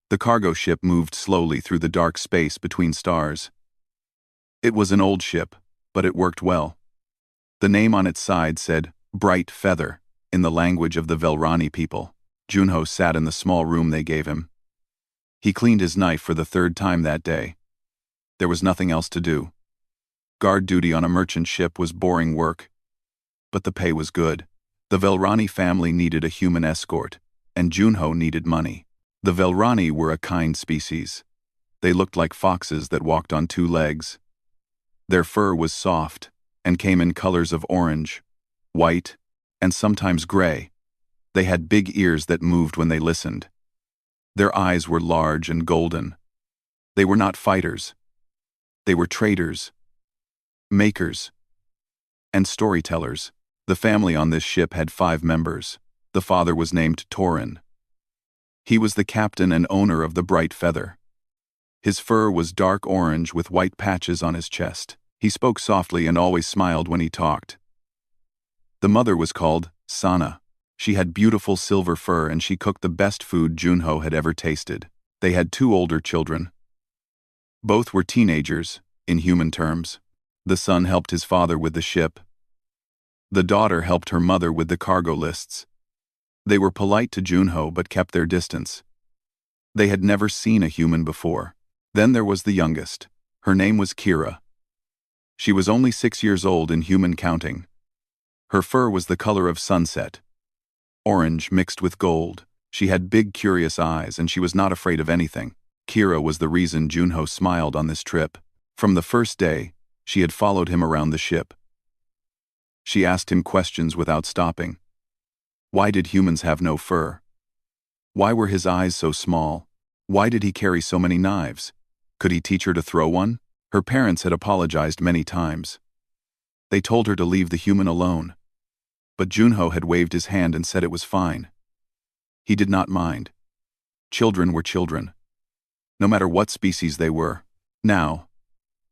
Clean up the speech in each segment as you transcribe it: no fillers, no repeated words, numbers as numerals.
The cargo ship moved slowly through the dark space between stars. It was an old ship, but it worked well. The name on its side said, Bright Feather, in the language of the Velrani people. Junho sat in the small room they gave him. He cleaned his knife for the third time that day. There was nothing else to do. Guard duty on a merchant ship was boring work, but the pay was good. The Velrani family needed a human escort, and Junho needed money. The Velrani were a kind species. They looked like foxes that walked on two legs. Their fur was soft and came in colors of orange, white, and sometimes gray. They had big ears that moved when they listened. Their eyes were large and golden. They were not fighters. They were traders, makers, and storytellers. The family on this ship had 5 members. The father was named Torin. He was the captain and owner of the Bright Feather. His fur was dark orange with white patches on his chest. He spoke softly and always smiled when he talked. The mother was called Sana. She had beautiful silver fur and she cooked the best food Junho had ever tasted. They had 2 older children. Both were teenagers, in human terms. The son helped his father with the ship. The daughter helped her mother with the cargo lists. They were polite to Junho but kept their distance. They had never seen a human before. Then there was the youngest. Her name was Kira. She was only 6 years old in human counting. Her fur was the color of sunset, orange mixed with gold. She had big curious eyes and she was not afraid of anything. Kira was the reason Junho smiled on this trip. From the first day, she had followed him around the ship. She asked him questions without stopping. Why did humans have no fur? Why were his eyes so small? Why did he carry so many knives? Could he teach her to throw one? Her parents had apologized many times. They told her to leave the human alone. But Junho had waved his hand and said it was fine. He did not mind. Children were children, no matter what species they were. Now,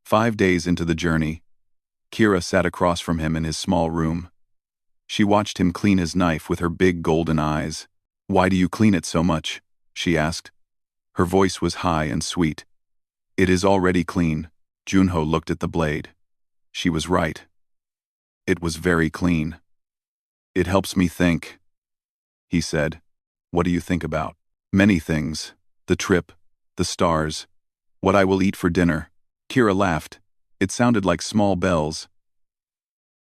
5 days into the journey, Kira sat across from him in his small room. She watched him clean his knife with her big golden eyes. Why do you clean it so much? She asked. Her voice was high and sweet. It is already clean. Junho looked at the blade. She was right. It was very clean. It helps me think, he said. What do you think about? Many things. The trip, the stars, what I will eat for dinner. Kira laughed. It sounded like small bells.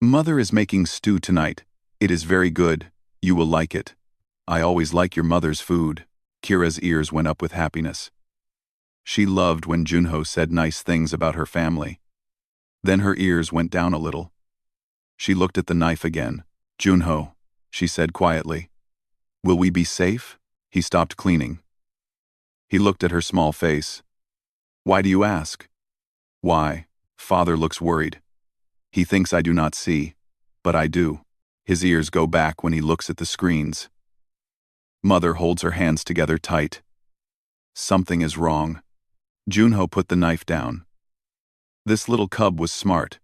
Mother is making stew tonight. It is very good. You will like it. I always like your mother's food. Kira's ears went up with happiness. She loved when Junho said nice things about her family. Then her ears went down a little. She looked at the knife again. Junho, she said quietly. Will we be safe? He stopped cleaning. He looked at her small face. Why do you ask? Why? Father looks worried. He thinks I do not see, but I do. His ears go back when he looks at the screens. Mother holds her hands together tight. Something is wrong. Junho put the knife down. This little cub was smart.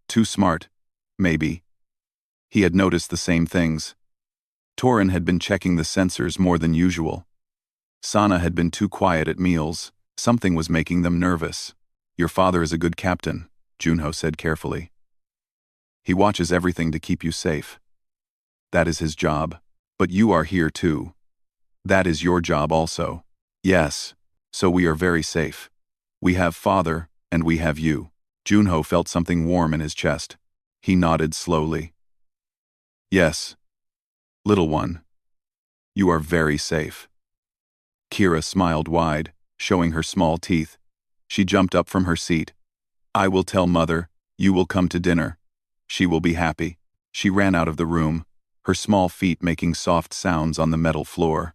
Too smart, maybe. He had noticed the same things. Torin had been checking the sensors more than usual. Sana had been too quiet at meals. Something was making them nervous. Your father is a good captain, Junho said carefully. He watches everything to keep you safe. That is his job. But you are here too. That is your job also. Yes, so we are very safe. We have father, and we have you. Junho felt something warm in his chest. He nodded slowly. Yes, little one. You are very safe. Kira smiled wide, showing her small teeth. She jumped up from her seat. I will tell mother, you will come to dinner. She will be happy. She ran out of the room, her small feet making soft sounds on the metal floor.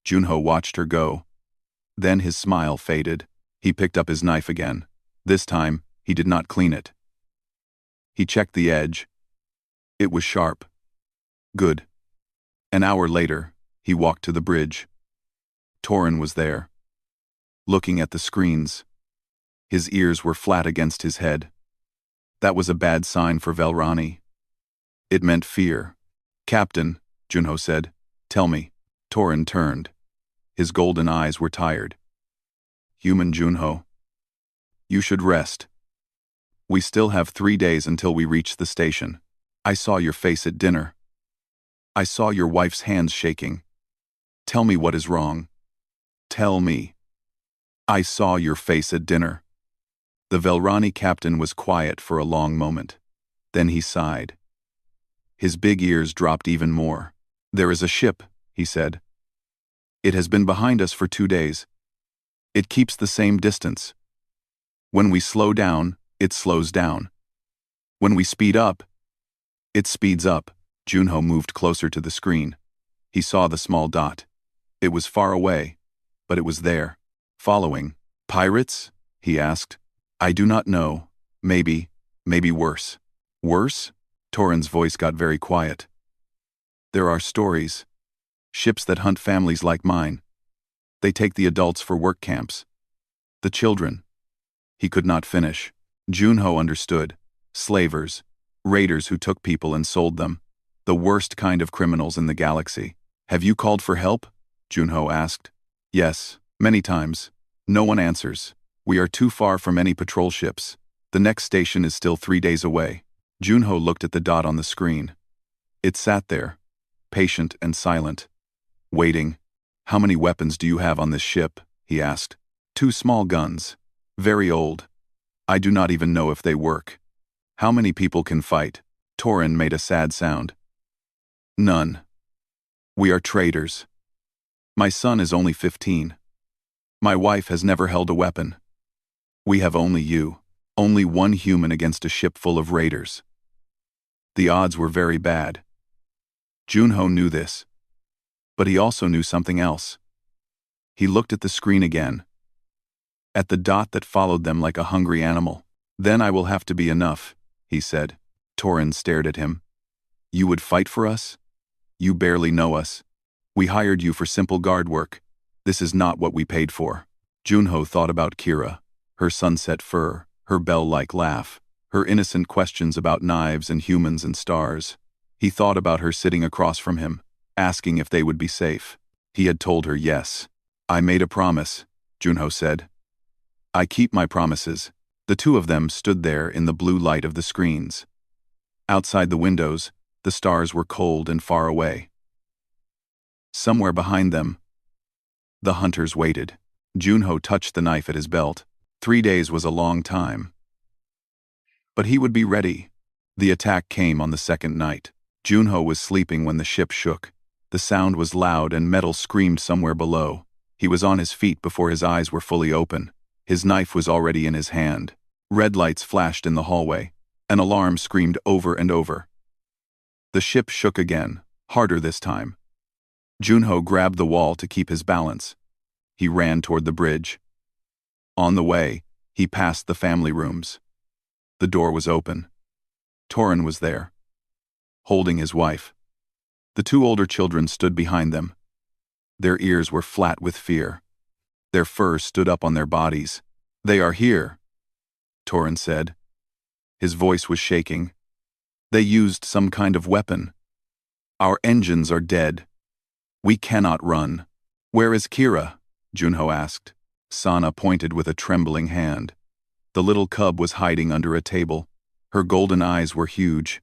Junho watched her go. Then his smile faded. He picked up his knife again. This time, he did not clean it. He checked the edge. It was sharp. Good. An hour later, he walked to the bridge. Torin was there, looking at the screens. His ears were flat against his head. That was a bad sign for Velrani. It meant fear. Captain, Junho said, tell me. Torin turned. His golden eyes were tired. Human Junho. You should rest. We still have 3 days until we reach the station. I saw your face at dinner. I saw your wife's hands shaking. Tell me what is wrong. Tell me. I saw your face at dinner. The Velrani captain was quiet for a long moment. Then he sighed. His big ears dropped even more. There is a ship, he said. It has been behind us for 2 days. It keeps the same distance. When we slow down, it slows down. When we speed up, it speeds up. Junho moved closer to the screen. He saw the small dot. It was far away, but it was there, following. Pirates? He asked. I do not know. Maybe worse. Worse? Torin's voice got very quiet. There are stories. Ships that hunt families like mine. They take the adults for work camps. The children. He could not finish. Junho understood. Slavers. Raiders who took people and sold them. The worst kind of criminals in the galaxy. Have you called for help? Junho asked. Yes, many times. No one answers. We are too far from any patrol ships. The next station is still 3 days away. Junho looked at the dot on the screen. It sat there, patient and silent, waiting. How many weapons do you have on this ship? He asked. 2 small guns. Very old. I do not even know if they work. How many people can fight? Torin made a sad sound. None. We are traitors. My son is only 15. My wife has never held a weapon. We have only you. Only one human against a ship full of raiders. The odds were very bad. Junho knew this. But he also knew something else. He looked at the screen again. At the dot that followed them like a hungry animal. Then I will have to be enough, he said. Torin stared at him. You would fight for us? You barely know us. We hired you for simple guard work. This is not what we paid for. Junho thought about Kira, her sunset fur, her bell-like laugh, her innocent questions about knives and humans and stars. He thought about her sitting across from him, asking if they would be safe. He had told her yes. I made a promise, Junho said. I keep my promises. The two of them stood there in the blue light of the screens. Outside the windows, the stars were cold and far away. Somewhere behind them, the hunters waited. Junho touched the knife at his belt. 3 days was a long time. But he would be ready. The attack came on the second night. Junho was sleeping when the ship shook. The sound was loud and metal screamed somewhere below. He was on his feet before his eyes were fully open. His knife was already in his hand. Red lights flashed in the hallway. An alarm screamed over and over. The ship shook again, harder this time. Junho grabbed the wall to keep his balance. He ran toward the bridge. On the way, he passed the family rooms. The door was open. Torin was there, holding his wife. The 2 older children stood behind them. Their ears were flat with fear. Their fur stood up on their bodies. They are here, Torin said. His voice was shaking. They used some kind of weapon. Our engines are dead. We cannot run. Where is Kira? Junho asked. Sana pointed with a trembling hand. The little cub was hiding under a table. Her golden eyes were huge.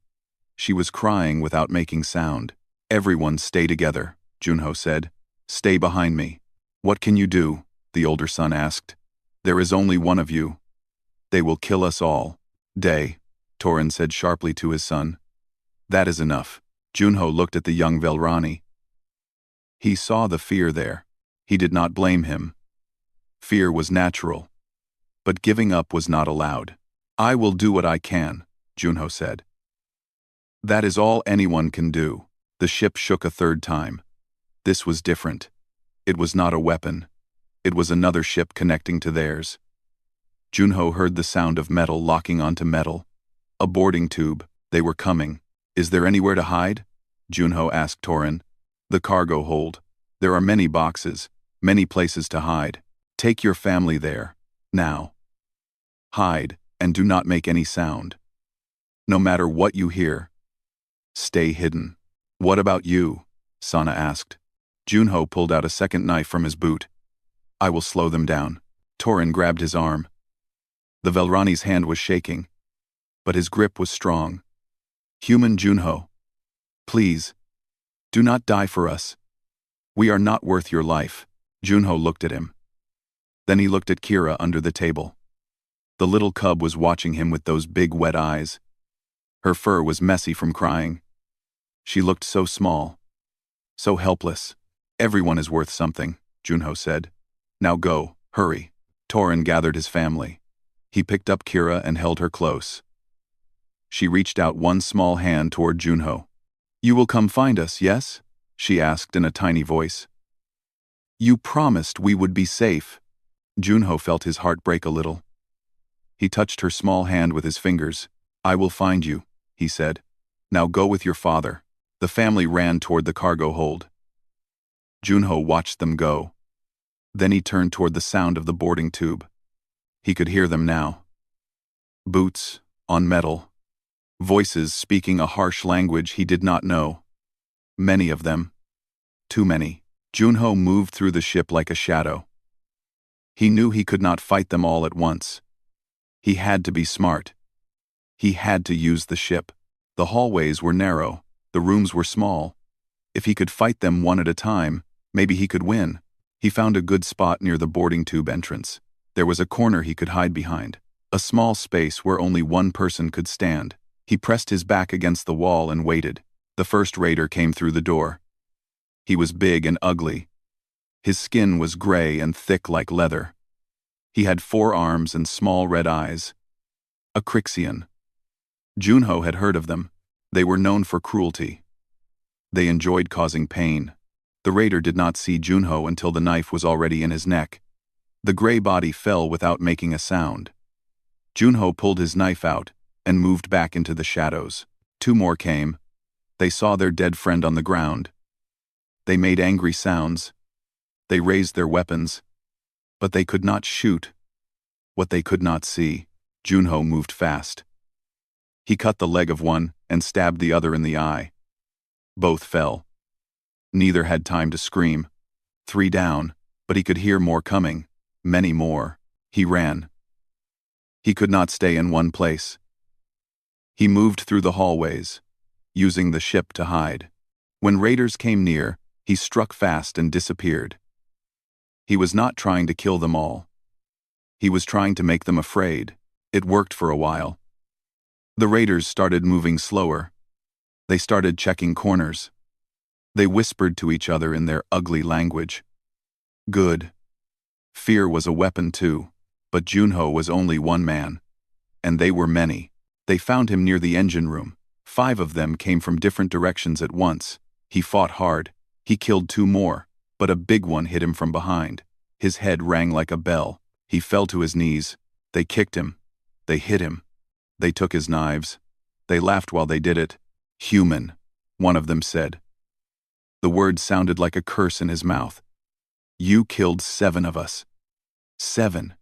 She was crying without making sound. Everyone stay together, Junho said. Stay behind me. What can you do? The older son asked. There is only one of you. They will kill us all. Day, Torin said sharply to his son. That is enough. Junho looked at the young Velrani. He saw the fear there. He did not blame him. Fear was natural. But giving up was not allowed. I will do what I can, Junho said. That is all anyone can do. The ship shook a third time. This was different. It was not a weapon. It was another ship connecting to theirs. Junho heard the sound of metal locking onto metal. A boarding tube. They were coming. Is there anywhere to hide? Junho asked Torin. The cargo hold. There are many boxes, many places to hide. Take your family there, now. Hide, and do not make any sound. No matter what you hear, stay hidden. What about you? Sana asked. Junho pulled out a second knife from his boot. I will slow them down. Torin grabbed his arm. The Velrani's hand was shaking, but his grip was strong. Human Junho, please, do not die for us. We are not worth your life. Junho looked at him. Then he looked at Kira under the table. The little cub was watching him with those big wet eyes. Her fur was messy from crying. She looked so small, so helpless. Everyone is worth something, Junho said. Now go, hurry. Torin gathered his family. He picked up Kira and held her close. She reached out one small hand toward Junho. You will come find us, yes? She asked in a tiny voice. You promised we would be safe. Junho felt his heart break a little. He touched her small hand with his fingers. I will find you, he said. Now go with your father. The family ran toward the cargo hold. Junho watched them go. Then he turned toward the sound of the boarding tube. He could hear them now. Boots, on metal. Voices speaking a harsh language he did not know. Many of them. Too many. Junho moved through the ship like a shadow. He knew he could not fight them all at once. He had to be smart. He had to use the ship. The hallways were narrow. The rooms were small. If he could fight them one at a time, maybe he could win. He found a good spot near the boarding tube entrance. There was a corner he could hide behind. A small space where only one person could stand. He pressed his back against the wall and waited. The first raider came through the door. He was big and ugly. His skin was gray and thick like leather. He had 4 arms and small red eyes. A Crixian. Junho had heard of them. They were known for cruelty. They enjoyed causing pain. The raider did not see Junho until the knife was already in his neck. The gray body fell without making a sound. Junho pulled his knife out and moved back into the shadows. 2 more came. They saw their dead friend on the ground. They made angry sounds. They raised their weapons. But they could not shoot what they could not see. Junho moved fast. He cut the leg of one and stabbed the other in the eye. Both fell. Neither had time to scream. 3 down, but he could hear more coming. Many more. He ran. He could not stay in one place. He moved through the hallways, using the ship to hide. When raiders came near, he struck fast and disappeared. He was not trying to kill them all. He was trying to make them afraid. It worked for a while. The raiders started moving slower. They started checking corners. They whispered to each other in their ugly language. Good. Fear was a weapon too, but Junho was only one man. And they were many. They found him near the engine room. 5 of them came from different directions at once. He fought hard. He killed 2 more, but a big one hit him from behind. His head rang like a bell. He fell to his knees. They kicked him. They hit him. They took his knives. They laughed while they did it. Human, one of them said. The word sounded like a curse in his mouth. You killed 7 of us. 7.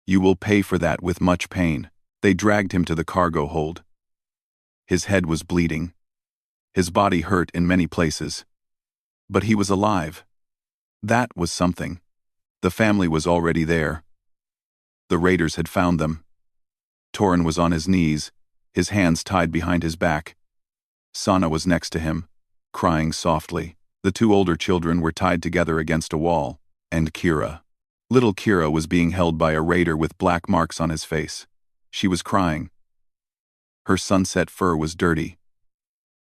You will pay for that with much pain. They dragged him to the cargo hold. His head was bleeding. His body hurt in many places. But he was alive. That was something. The family was already there. The raiders had found them. Torin was on his knees, his hands tied behind his back. Sana was next to him, crying softly. The 2 older children were tied together against a wall, and Kira. Little Kira was being held by a raider with black marks on his face. She was crying. Her sunset fur was dirty.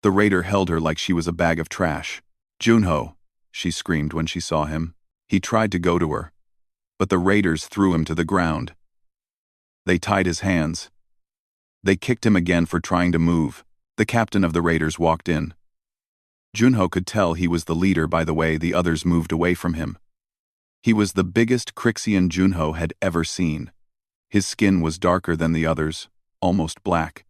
The raider held her like she was a bag of trash. Junho, she screamed when she saw him. He tried to go to her, but the raiders threw him to the ground. They tied his hands. They kicked him again for trying to move. The captain of the raiders walked in. Junho could tell he was the leader by the way the others moved away from him. He was the biggest Crixian Junho had ever seen. His skin was darker than the others, almost black.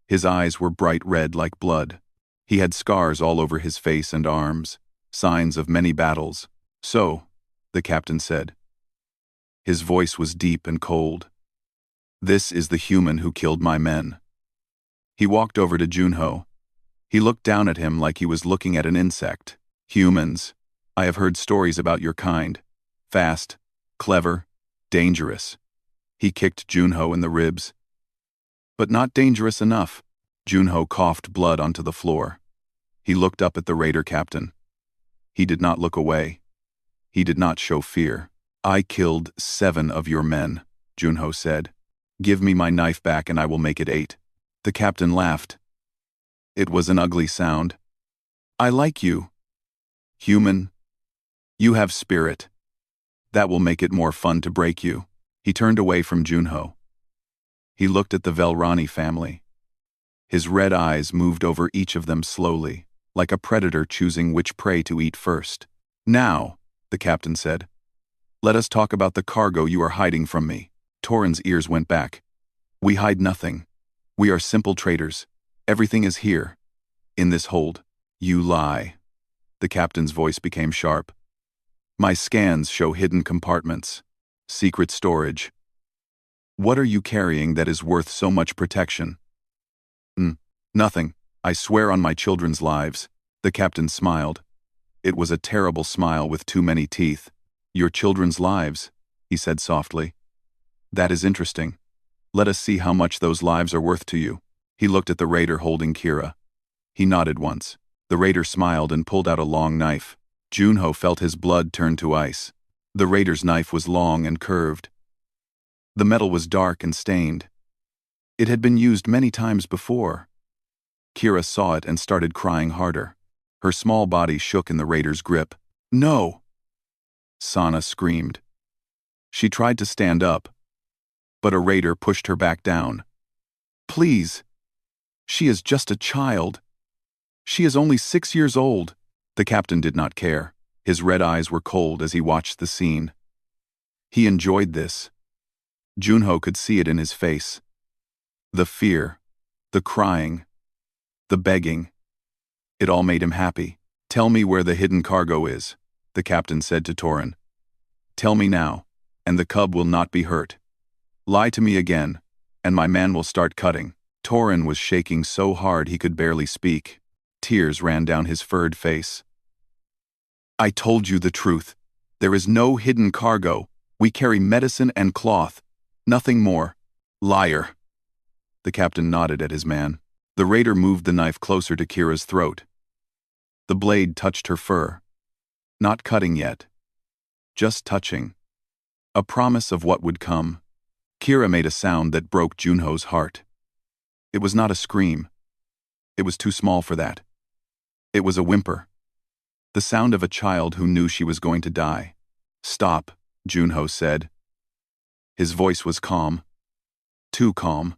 His eyes were bright red like blood. He had scars all over his face and arms, signs of many battles. So, the captain said. His voice was deep and cold. This is the human who killed my men. He walked over to Junho. He looked down at him like he was looking at an insect. Humans, I have heard stories about your kind. Fast, clever, dangerous. He kicked Junho in the ribs. But not dangerous enough. Junho coughed blood onto the floor. He looked up at the raider captain. He did not look away. He did not show fear. I killed 7 of your men, Junho said. Give me my knife back and I will make it 8. The captain laughed. It was an ugly sound. I like you. Human. You have spirit. That will make it more fun to break you. He turned away from Junho. He looked at the Velrani family. His red eyes moved over each of them slowly, like a predator choosing which prey to eat first. Now, the captain said, let us talk about the cargo you are hiding from me. Torin's ears went back. We hide nothing. We are simple traders. Everything is here. In this hold. You lie. The captain's voice became sharp. My scans show hidden compartments. Secret storage. What are you carrying that is worth so much protection? Nothing. I swear on my children's lives. The captain smiled. It was a terrible smile with too many teeth. Your children's lives, he said softly. That is interesting. Let us see how much those lives are worth to you. He looked at the raider holding Kira. He nodded once. The raider smiled and pulled out a long knife. Junho felt his blood turn to ice. The raider's knife was long and curved. The metal was dark and stained. It had been used many times before. Kira saw it and started crying harder. Her small body shook in the raider's grip. No! Sana screamed. She tried to stand up, but a raider pushed her back down. Please! She is just a child. She is only 6 years old. The captain did not care. His red eyes were cold as he watched the scene. He enjoyed this. Junho could see it in his face. The fear, the crying, the begging. It all made him happy. Tell me where the hidden cargo is, the captain said to Torin. Tell me now, and the cub will not be hurt. Lie to me again, and my man will start cutting. Torin was shaking so hard he could barely speak. Tears ran down his furred face. I told you the truth. There is no hidden cargo. We carry medicine and cloth. Nothing more. Liar. The captain nodded at his man. The raider moved the knife closer to Kira's throat. The blade touched her fur. Not cutting yet. Just touching. A promise of what would come. Kira made a sound that broke Junho's heart. It was not a scream. It was too small for that. It was a whimper. The sound of a child who knew she was going to die. Stop, Junho said. His voice was calm. Too calm.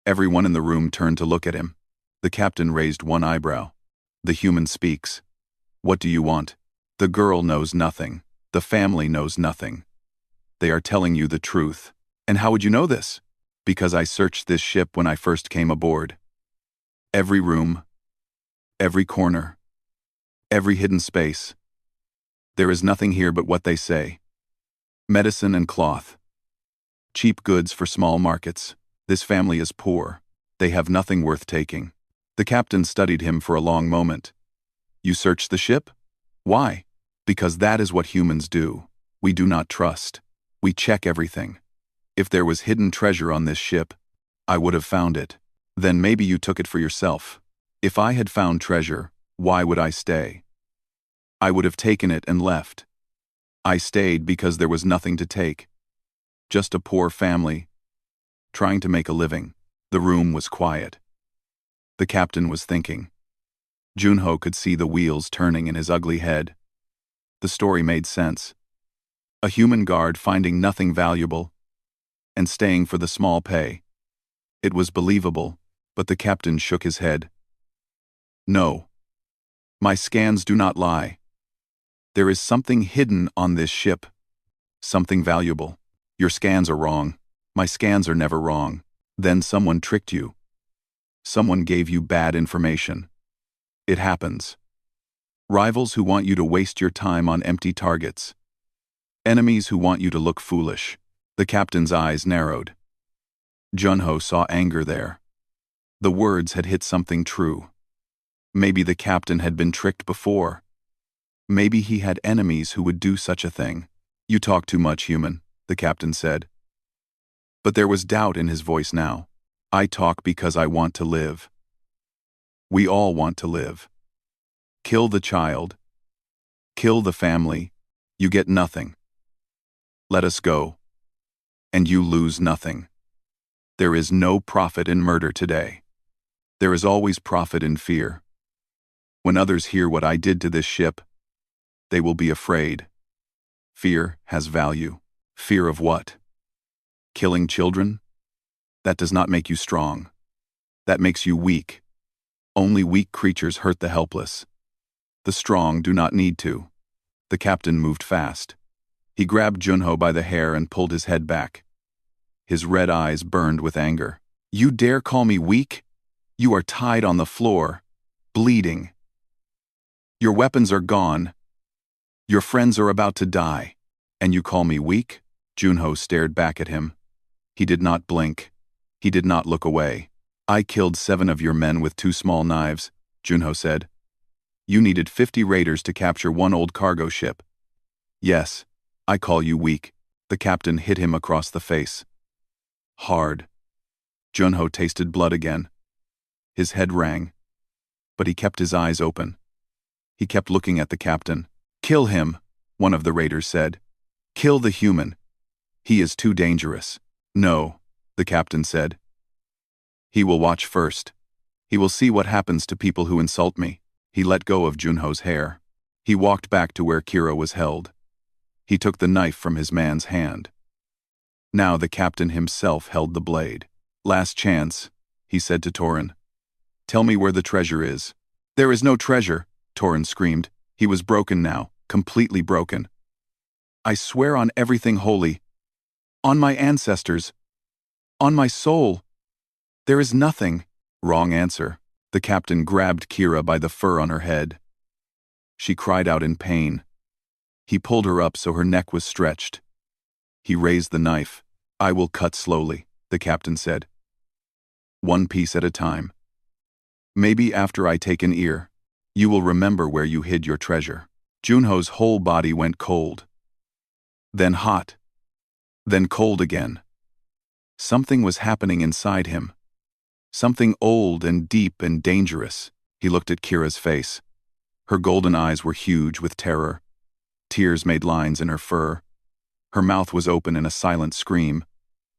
Everyone in the room turned to look at him. The captain raised one eyebrow. The human speaks. What do you want? The girl knows nothing. The family knows nothing. They are telling you the truth. And how would you know this? Because I searched this ship when I first came aboard. Every room. Every corner. Every hidden space. There is nothing here but what they say. Medicine and cloth. Cheap goods for small markets. This family is poor. They have nothing worth taking. The captain studied him for a long moment. You searched the ship? Why? Because that is what humans do. We do not trust. We check everything. If there was hidden treasure on this ship, I would have found it. Then maybe you took it for yourself. If I had found treasure, why would I stay? I would have taken it and left. I stayed because there was nothing to take. Just a poor family, trying to make a living. The room was quiet. The captain was thinking. Junho could see the wheels turning in his ugly head. The story made sense. A human guard finding nothing valuable and staying for the small pay. It was believable, but the captain shook his head. No. My scans do not lie. There is something hidden on this ship. Something valuable. Your scans are wrong. My scans are never wrong. Then someone tricked you. Someone gave you bad information. It happens. Rivals who want you to waste your time on empty targets. Enemies who want you to look foolish. The captain's eyes narrowed. Junho saw anger there. The words had hit something true. Maybe the captain had been tricked before. Maybe he had enemies who would do such a thing. You talk too much, human, the captain said. But there was doubt in his voice now. I talk because I want to live. We all want to live. Kill the child. Kill the family. You get nothing. Let us go. And you lose nothing. There is no profit in murder today. There is always profit in fear. When others hear what I did to this ship, they will be afraid. Fear has value. Fear of what? Killing children? That does not make you strong. That makes you weak. Only weak creatures hurt the helpless. The strong do not need to. The captain moved fast. He grabbed Junho by the hair and pulled his head back. His red eyes burned with anger. You dare call me weak? You are tied on the floor, bleeding. Your weapons are gone. Your friends are about to die. And you call me weak? Junho stared back at him. He did not blink. He did not look away. I killed 7 of your men with 2 small knives, Junho said. You needed 50 raiders to capture 1 old cargo ship. Yes, I call you weak. The captain hit him across the face. Hard. Junho tasted blood again. His head rang. But he kept his eyes open. He kept looking at the captain. Kill him, one of the raiders said. Kill the human. He is too dangerous. No, the captain said. He will watch first. He will see what happens to people who insult me. He let go of Junho's hair. He walked back to where Kira was held. He took the knife from his man's hand. Now the captain himself held the blade. Last chance, he said to Torin. Tell me where the treasure is. There is no treasure, Torin screamed. He was broken now, completely broken. I swear on everything holy. On my ancestors. On my soul. There is nothing. Wrong answer. The captain grabbed Kira by the fur on her head. She cried out in pain. He pulled her up so her neck was stretched. He raised the knife. I will cut slowly, the captain said. 1 piece at a time. Maybe after I take an ear, you will remember where you hid your treasure. Junho's whole body went cold. Then hot. Then cold again. Something was happening inside him. Something old and deep and dangerous. He looked at Kira's face. Her golden eyes were huge with terror. Tears made lines in her fur. Her mouth was open in a silent scream.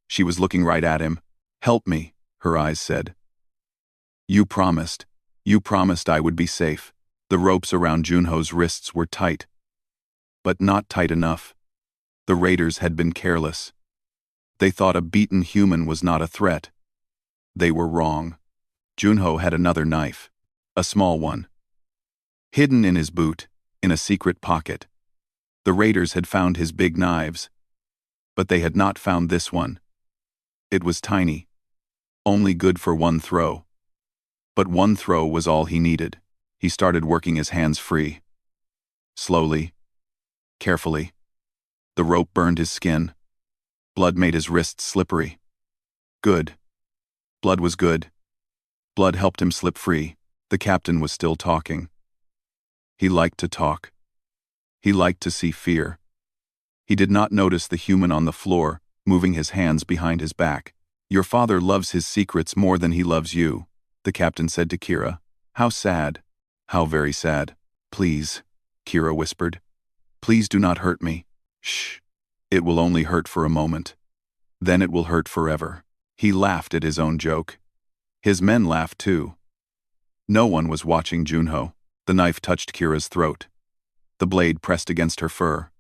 She was looking right at him. Help me, her eyes said. You promised I would be safe. The ropes around Junho's wrists were tight. But not tight enough. The raiders had been careless. They thought a beaten human was not a threat. They were wrong. Junho had another knife. A small one. Hidden in his boot, in a secret pocket. The raiders had found his big knives. But they had not found this one. It was tiny. Only good for 1 throw. But 1 throw was all he needed. He started working his hands free. Slowly. Carefully. The rope burned his skin. Blood made his wrists slippery. Good. Blood was good. Blood helped him slip free. The captain was still talking. He liked to talk. He liked to see fear. He did not notice the human on the floor, moving his hands behind his back. Your father loves his secrets more than he loves you, the captain said to Kira. How sad. How very sad. Please, Kira whispered. Please do not hurt me. Shh. It will only hurt for a moment. Then it will hurt forever. He laughed at his own joke. His men laughed too. No one was watching Junho. The knife touched Kira's throat. The blade pressed against her fur.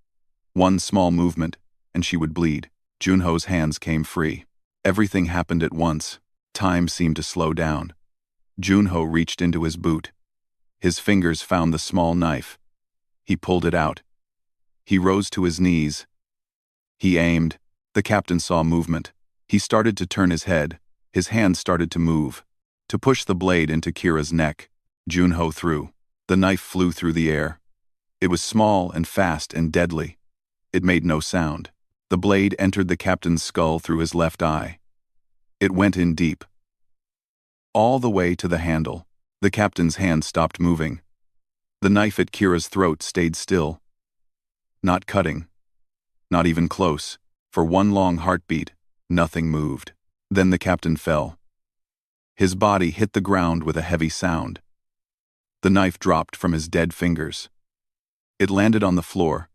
1 small movement, and she would bleed. Junho's hands came free. Everything happened at once. Time seemed to slow down. Junho reached into his boot. His fingers found the small knife. He pulled it out. He rose to his knees. He aimed. The captain saw movement. He started to turn his head. His hands started to move. To push the blade into Kira's neck. Junho threw. The knife flew through the air. It was small and fast and deadly. It made no sound. The blade entered the captain's skull through his left eye. It went in deep. All the way to the handle. The captain's hand stopped moving. The knife at Kira's throat stayed still. Not cutting. Not even close. For one long heartbeat, nothing moved. Then the captain fell. His body hit the ground with a heavy sound. The knife dropped from his dead fingers. It landed on the floor,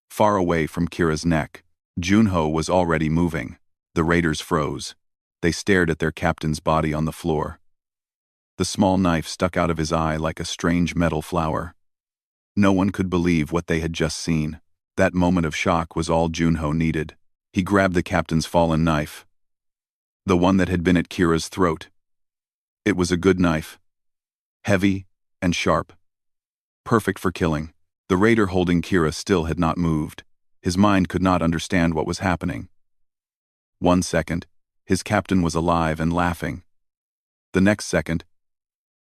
far away from Kira's neck. Junho was already moving. The raiders froze. They stared at their captain's body on the floor. The small knife stuck out of his eye like a strange metal flower. No one could believe what they had just seen. That moment of shock was all Junho needed. He grabbed the captain's fallen knife. The one that had been at Kira's throat. It was a good knife. Heavy and sharp. Perfect for killing. The raider holding Kira still had not moved. His mind could not understand what was happening. 1 second, his captain was alive and laughing. The next second,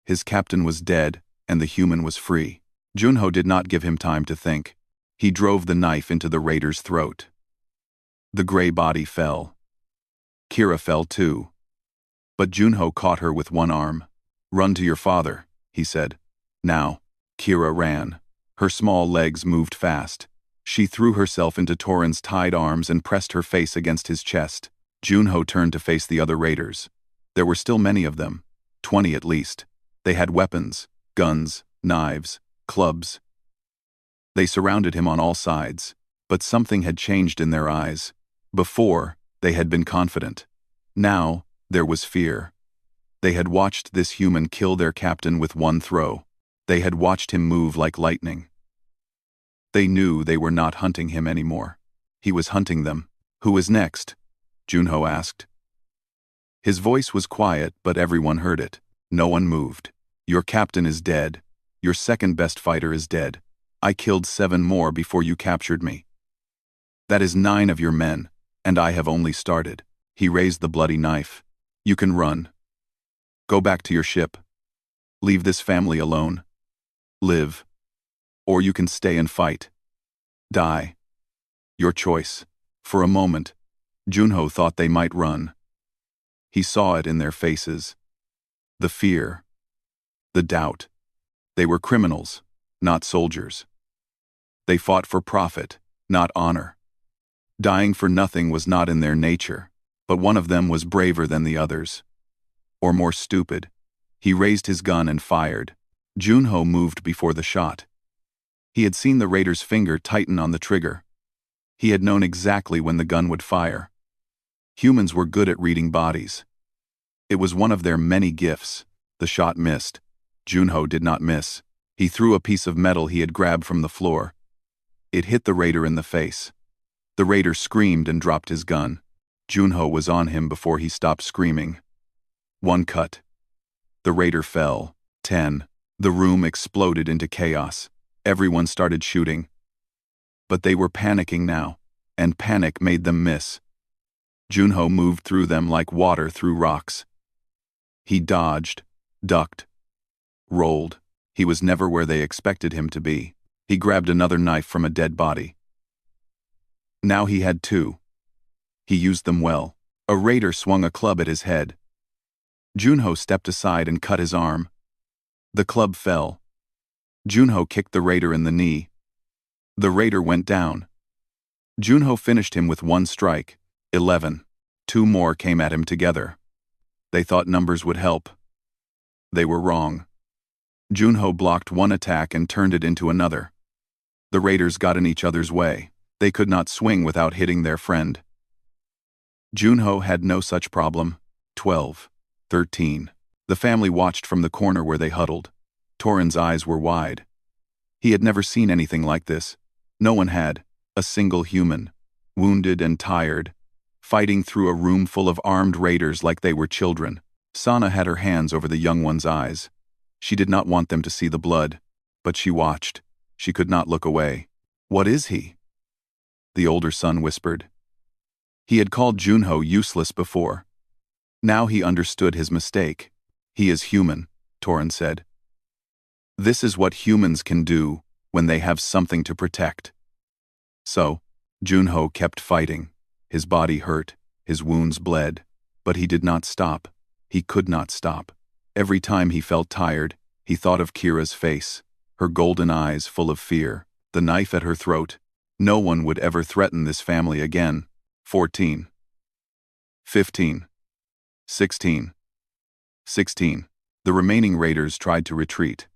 his captain was dead and the human was free. Junho did not give him time to think. He drove the knife into the raider's throat. The gray body fell. Kira fell too. But Junho caught her with one arm. "Run to your father," he said. Now, Kira ran. Her small legs moved fast. She threw herself into Torin's tied arms and pressed her face against his chest. Junho turned to face the other raiders. There were still many of them, 20 at least. They had weapons, guns, knives, clubs. They surrounded him on all sides, but something had changed in their eyes. Before, they had been confident. Now, there was fear. They had watched this human kill their captain with one throw. They had watched him move like lightning. They knew they were not hunting him anymore. He was hunting them. "Who is next?" Junho asked. His voice was quiet, but everyone heard it. No one moved. "Your captain is dead. Your second best fighter is dead. I killed 7 more before you captured me. That is 9 of your men, and I have only started." He raised the bloody knife. "You can run. Go back to your ship. Leave this family alone. Live. Or you can stay and fight. Die. Your choice." For a moment, Junho thought they might run. He saw it in their faces. The fear. The doubt. They were criminals, not soldiers. They fought for profit, not honor. Dying for nothing was not in their nature, but one of them was braver than the others. Or more stupid. He raised his gun and fired. Junho moved before the shot. He had seen the raider's finger tighten on the trigger. He had known exactly when the gun would fire. Humans were good at reading bodies. It was one of their many gifts. The shot missed. Junho did not miss. He threw a piece of metal he had grabbed from the floor. It hit the raider in the face. The raider screamed and dropped his gun. Junho was on him before he stopped screaming. 1 cut. The raider fell. 10. The room exploded into chaos. Everyone started shooting. But they were panicking now, and panic made them miss. Junho moved through them like water through rocks. He dodged, ducked, rolled. He was never where they expected him to be. He grabbed another knife from a dead body. Now he had 2. He used them well. A raider swung a club at his head. Junho stepped aside and cut his arm. The club fell. Junho kicked the raider in the knee. The raider went down. Junho finished him with 1 strike. 11. 2 more came at him together. They thought numbers would help. They were wrong. Junho blocked one attack and turned it into another. The raiders got in each other's way. They could not swing without hitting their friend. Junho had no such problem. 12. 13. The family watched from the corner where they huddled. Torin's eyes were wide. He had never seen anything like this. No one had. A single human. Wounded and tired. Fighting through a room full of armed raiders like they were children. Sana had her hands over the young one's eyes. She did not want them to see the blood, but she watched. She could not look away. "What is he?" the older son whispered. He had called Junho useless before. Now he understood his mistake. "He is human," Torin said. "This is what humans can do when they have something to protect." So, Junho kept fighting. His body hurt, his wounds bled, but he did not stop. He could not stop. Every time he felt tired, he thought of Kira's face, her golden eyes full of fear, the knife at her throat. No one would ever threaten this family again. 14. 15. 16. 16. The remaining raiders tried to retreat.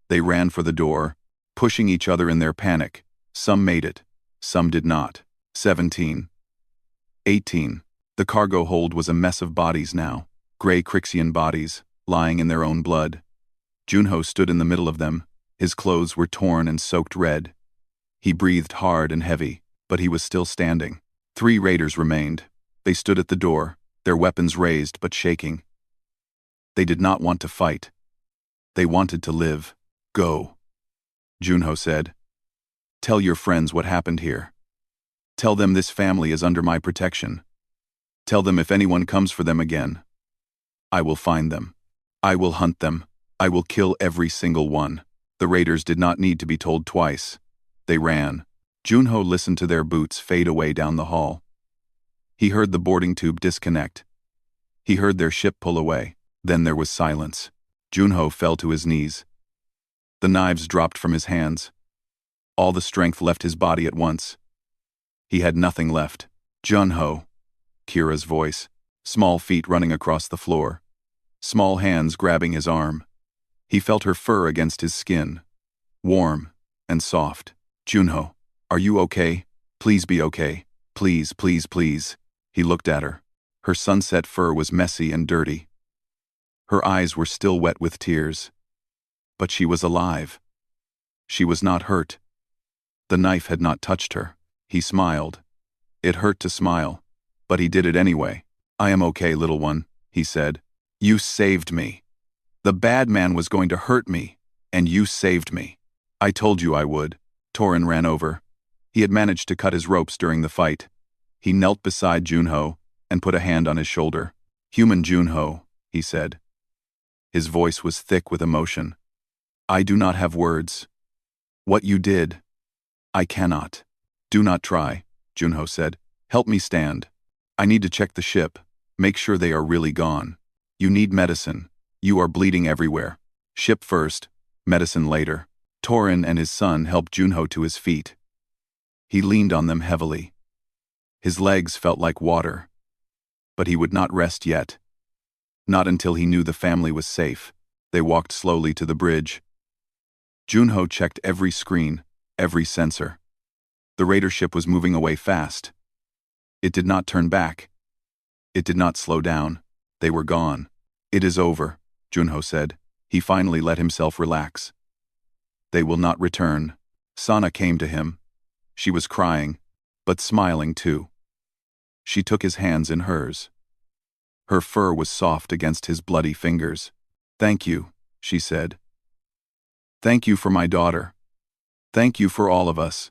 They ran for the door, pushing each other in their panic. Some made it, some did not. 17. 18. The cargo hold was a mess of bodies now, gray Crixian bodies, lying in their own blood. Junho stood in the middle of them. His clothes were torn and soaked red. He breathed hard and heavy, but he was still standing. 3 raiders remained. They stood at the door, their weapons raised but shaking. They did not want to fight. They wanted to live. Go, Junho said. Tell your friends what happened here. Tell them this family is under my protection. Tell them if anyone comes for them again, I will find them. I will hunt them. I will kill every single one. The raiders did not need to be told twice. They ran. Junho listened to their boots fade away down the hall. He heard the boarding tube disconnect. He heard their ship pull away. Then there was silence. Junho fell to his knees. The knives dropped from his hands. All the strength left his body at once. He had nothing left. Junho, Kira's voice, small feet running across the floor, small hands grabbing his arm. He felt her fur against his skin, warm and soft. Junho, are you okay? Please be okay. Please, please, please. He looked at her. Her sunset fur was messy and dirty. Her eyes were still wet with tears. But she was alive. She was not hurt. The knife had not touched her. He smiled. It hurt to smile, but he did it anyway. I am okay, little one, he said. You saved me. The bad man was going to hurt me, and you saved me. I told you I would. Torin ran over. He had managed to cut his ropes during the fight. He knelt beside Junho and put a hand on his shoulder. Human Junho, he said. His voice was thick with emotion. I do not have words. What you did, I cannot. Do not try, Junho said. Help me stand. I need to check the ship. Make sure they are really gone. You need medicine. You are bleeding everywhere. Ship first, medicine later. Torin and his son helped Junho to his feet. He leaned on them heavily. His legs felt like water. But he would not rest yet. Not until he knew the family was safe. They walked slowly to the bridge. Junho checked every screen, every sensor. The raider ship was moving away fast. It did not turn back. It did not slow down. They were gone. It is over, Junho said. He finally let himself relax. They will not return. Sana came to him. She was crying, but smiling too. She took his hands in hers. Her fur was soft against his bloody fingers. Thank you, she said. Thank you for my daughter. Thank you for all of us.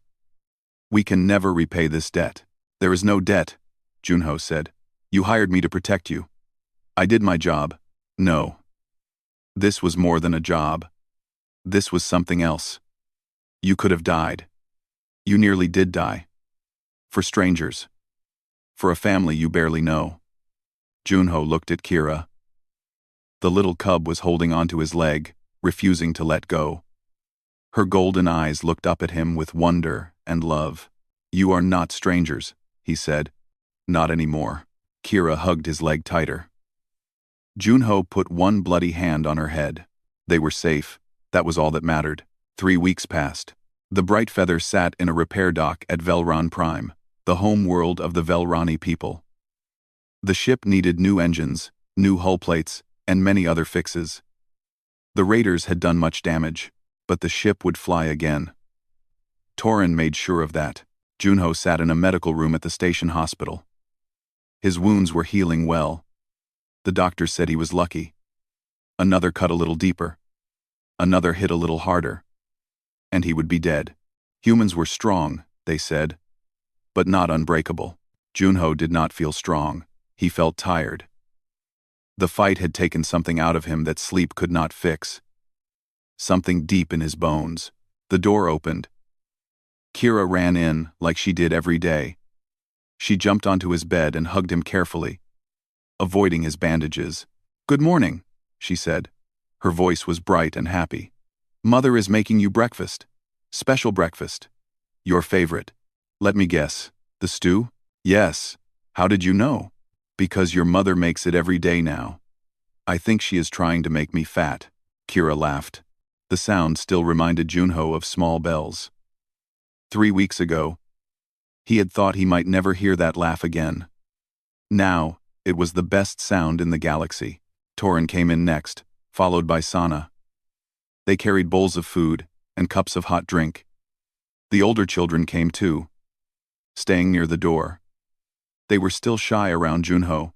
We can never repay this debt. There is no debt, Junho said. You hired me to protect you. I did my job. No. This was more than a job. This was something else. You could have died. You nearly did die. For strangers. For a family you barely know. Junho looked at Kira. The little cub was holding onto his leg, refusing to let go. Her golden eyes looked up at him with wonder and love. You are not strangers, he said. Not anymore. Kira hugged his leg tighter. Junho put one bloody hand on her head. They were safe. That was all that mattered. 3 weeks passed. The Bright Feather sat in a repair dock at Velron Prime, the home world of the Velrani people. The ship needed new engines, new hull plates, and many other fixes. The raiders had done much damage, but the ship would fly again. Torin made sure of that. Junho sat in a medical room at the station hospital. His wounds were healing well. The doctor said he was lucky. Another cut a little deeper. Another hit a little harder. And he would be dead. Humans were strong, they said, but not unbreakable. Junho did not feel strong. He felt tired. The fight had taken something out of him that sleep could not fix. Something deep in his bones. The door opened. Kira ran in, like she did every day. She jumped onto his bed and hugged him carefully, avoiding his bandages. Good morning, she said. Her voice was bright and happy. Mother is making you breakfast. Special breakfast. Your favorite. Let me guess. The stew? Yes. How did you know? Because your mother makes it every day now. I think she is trying to make me fat. Kira laughed. The sound still reminded Junho of small bells. 3 weeks ago, he had thought he might never hear that laugh again. Now, it was the best sound in the galaxy. Torin came in next, followed by Sana. They carried bowls of food and cups of hot drink. The older children came too, staying near the door. They were still shy around Junho.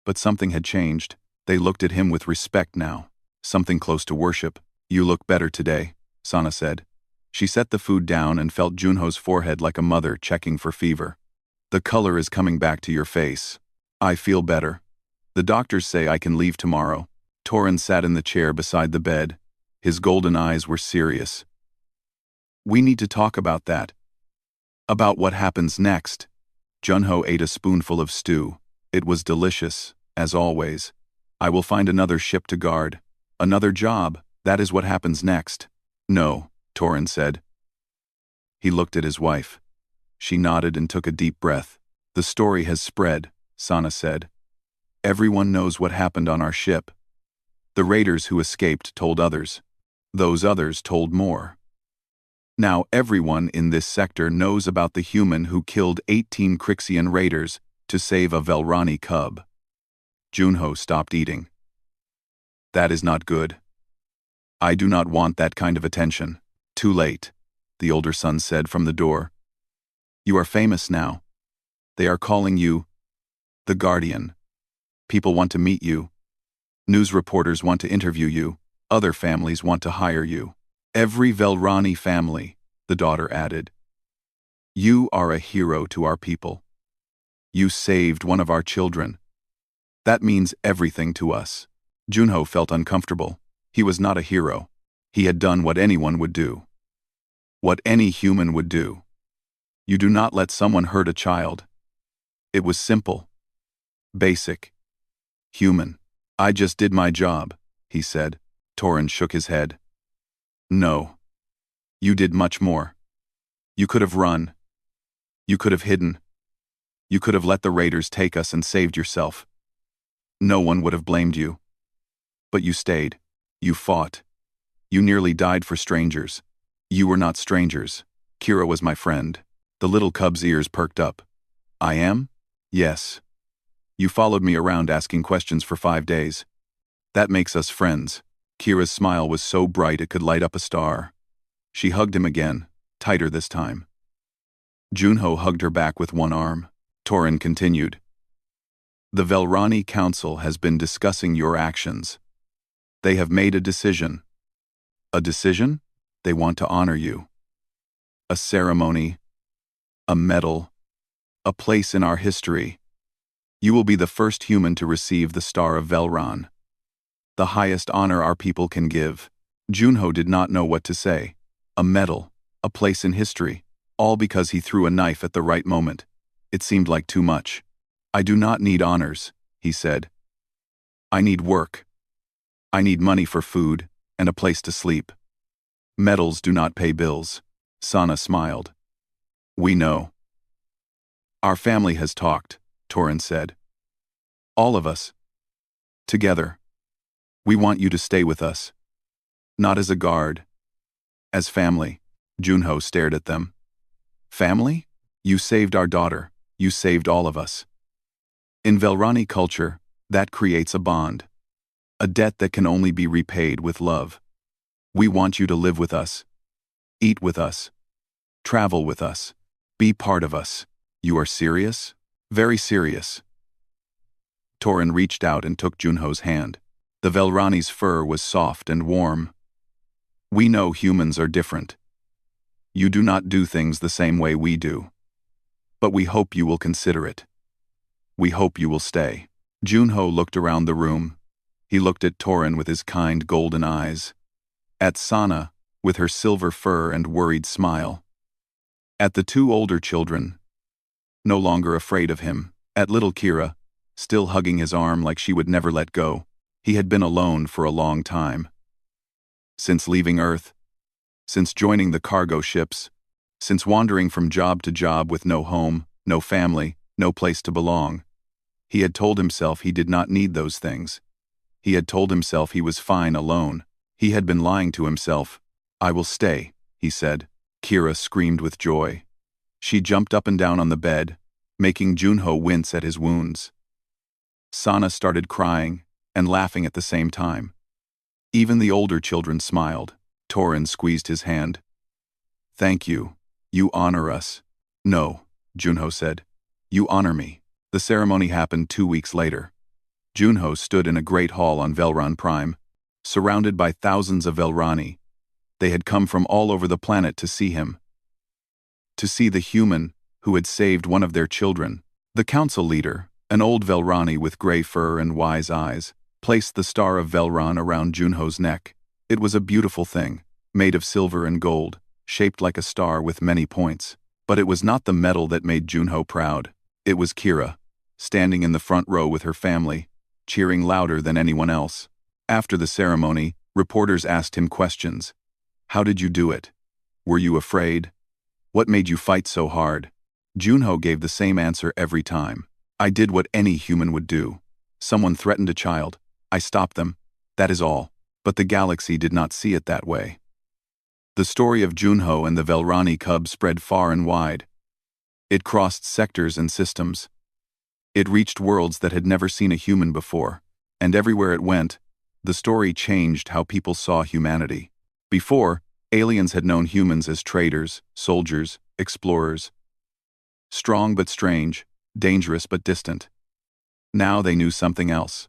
But something had changed. They looked at him with respect now. Something close to worship. You look better today, Sana said. She set the food down and felt Junho's forehead like a mother checking for fever. The color is coming back to your face. I feel better. The doctors say I can leave tomorrow. Torin sat in the chair beside the bed. His golden eyes were serious. We need to talk about that. About what happens next. Junho ate a spoonful of stew. It was delicious, as always. I will find another ship to guard. Another job, that is what happens next. No, Torin said. He looked at his wife. She nodded and took a deep breath. The story has spread, Sana said. Everyone knows what happened on our ship. The raiders who escaped told others. Those others told more. Now everyone in this sector knows about the human who killed 18 Crixian raiders to save a Velrani cub. Junho stopped eating. That is not good. I do not want that kind of attention. Too late, the older son said from the door. You are famous now. They are calling you the Guardian. People want to meet you. News reporters want to interview you. Other families want to hire you. Every Velrani family, the daughter added. You are a hero to our people. You saved one of our children. That means everything to us. Junho felt uncomfortable. He was not a hero. He had done what anyone would do. What any human would do. You do not let someone hurt a child. It was simple. Basic. Human. I just did my job, he said. Torin shook his head. No. You did much more. You could have run. You could have hidden. You could have let the raiders take us and saved yourself. No one would have blamed you. But you stayed. You fought. You nearly died for strangers. You were not strangers. Kira was my friend. The little cub's ears perked up. I am? Yes. You followed me around asking questions for 5 days. That makes us friends. Kira's smile was so bright it could light up a star. She hugged him again, tighter this time. Junho hugged her back with one arm. Torin continued. The Velrani Council has been discussing your actions. They have made a decision. A decision? They want to honor you. A ceremony. A medal. A place in our history. You will be the first human to receive the Star of Velron. The highest honor our people can give. Junho did not know what to say. A medal. A place in history. All because he threw a knife at the right moment. It seemed like too much. I do not need honors, he said. I need work. I need money for food and a place to sleep. Medals do not pay bills. Sana smiled. We know. Our family has talked, Torin said. All of us. Together. We want you to stay with us. Not as a guard. As family. Junho stared at them. Family? You saved our daughter. You saved all of us. In Velrani culture, that creates a bond. A debt that can only be repaid with love. We want you to live with us. Eat with us. Travel with us. Be part of us. You are serious? Very serious. Torin reached out and took Junho's hand. The Velrani's fur was soft and warm. We know humans are different. You do not do things the same way we do. But we hope you will consider it. We hope you will stay. Junho looked around the room. He looked at Torin with his kind golden eyes. At Sana, with her silver fur and worried smile. At the 2 older children, no longer afraid of him. At little Kira, still hugging his arm like she would never let go. He had been alone for a long time. Since leaving Earth, since joining the cargo ships, since wandering from job to job with no home, no family, no place to belong. He had told himself he did not need those things. He had told himself he was fine alone. He had been lying to himself. "I will stay," he said. Kira screamed with joy. She jumped up and down on the bed, making Junho wince at his wounds. Sana started crying and laughing at the same time. Even the older children smiled. Torin squeezed his hand. "Thank you. You honor us." "No," Junho said. "You honor me." The ceremony happened 2 weeks later. Junho stood in a great hall on Velron Prime, surrounded by thousands of Velrani. They had come from all over the planet to see him. To see the human who had saved one of their children. The council leader, an old Velrani with gray fur and wise eyes, placed the star of Velron around Junho's neck. It was a beautiful thing, made of silver and gold, shaped like a star with many points. But it was not the metal that made Junho proud. It was Kira, standing in the front row with her family, cheering louder than anyone else. After the ceremony, reporters asked him questions. "How did you do it? Were you afraid? What made you fight so hard?" Junho gave the same answer every time. "I did what any human would do. Someone threatened a child. I stopped them. That is all." But the galaxy did not see it that way. The story of Junho and the Velrani cub spread far and wide. It crossed sectors and systems. It reached worlds that had never seen a human before, and everywhere it went, the story changed how people saw humanity. Before, aliens had known humans as traders, soldiers, explorers. Strong but strange, dangerous but distant. Now they knew something else.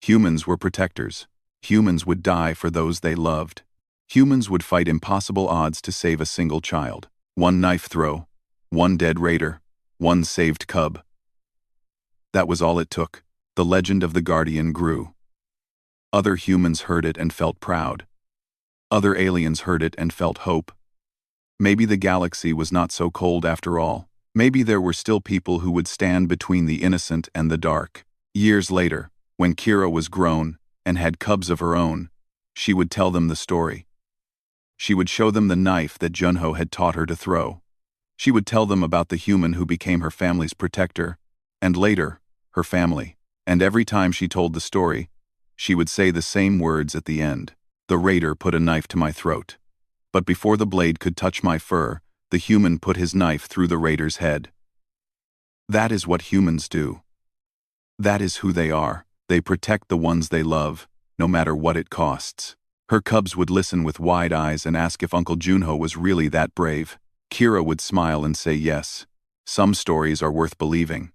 Humans were protectors. Humans would die for those they loved. Humans would fight impossible odds to save a single child. One knife throw, one dead raider, one saved cub. That was all it took. The legend of the Guardian grew. Other humans heard it and felt proud. Other aliens heard it and felt hope. Maybe the galaxy was not so cold after all. Maybe there were still people who would stand between the innocent and the dark. Years later, when Kira was grown and had cubs of her own, she would tell them the story. She would show them the knife that Junho had taught her to throw. She would tell them about the human who became her family's protector, and later, her family. And every time she told the story, she would say the same words at the end. "The raider put a knife to my throat. But before the blade could touch my fur, the human put his knife through the raider's head." That is what humans do. That is who they are. They protect the ones they love, no matter what it costs. Her cubs would listen with wide eyes and ask if Uncle Junho was really that brave. Kira would smile and say yes. Some stories are worth believing.